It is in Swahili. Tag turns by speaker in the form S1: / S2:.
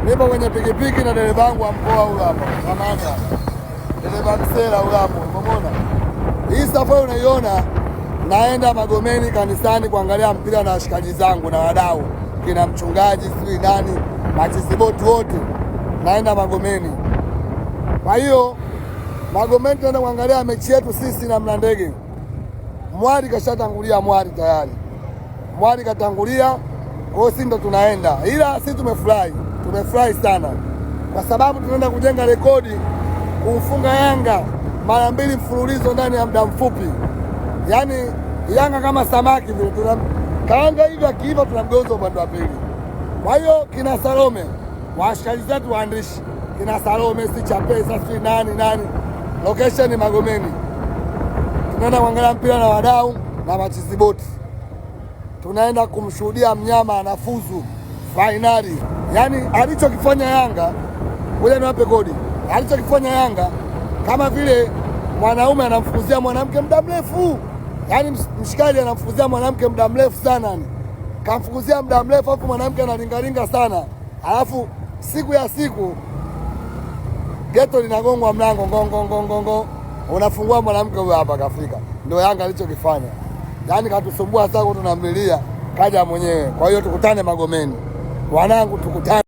S1: Nipo kwenye pikipiki na dereva wangu wa mkoa huyo hapa. Amanda. Dereva Msela huyo hapo. Umeona? Hii safari unaiona naenda Magomeni kanisani kuangalia mpira na washikaji zangu na wadau. Kina mchungaji, sijui nani, machisiboti wote. Naenda Magomeni. Kwa hiyo Magomeni tunaenda kuangalia mechi yetu sisi na Mlandege. Mwari kashatangulia tayari. Mwari katangulia, kwa sisi ndo tunaenda. Ila sisi tumefurahi sana. Kwa sababu tunaenda kujenga rekodi kumfunga Yanga mara 2 mfululizo ndani ya muda mfupi. Yaani Yanga kama samaki vile tunakaanga hivi, akiiva tunamgeuza upande wa pili. Kwa hiyo kina Salome, washikaji zetu waandishi, kina Salome si Chapesa si nani. Location ni Magomeni. Tunaenda kuangalia mpira na wadau na machisiboti. Tunaenda kumshuhudia mnyama anafuzu finali. Yaani alichokifanya Yanga, ngoja niwape kodi. Alichokifanya Yanga kama vile mwanaume anamfukuzia mwanamke muda mrefu. Yaani mshikaji anamfukuzia mwanamke muda mrefu sana. Kamfukuzia muda mrefu hapo, mwanamke analingalinga sana. Alafu siku ya siku geto linagongwa mlango ngongo. Unafungua mwanamke huyo hapa kafika. Ndio Yanga alichokifanya. Yaani katusumbua sana, tunamlilia kaja mwenyewe. Kwa hiyo tukutane Magomeni. Wanangu tukutane.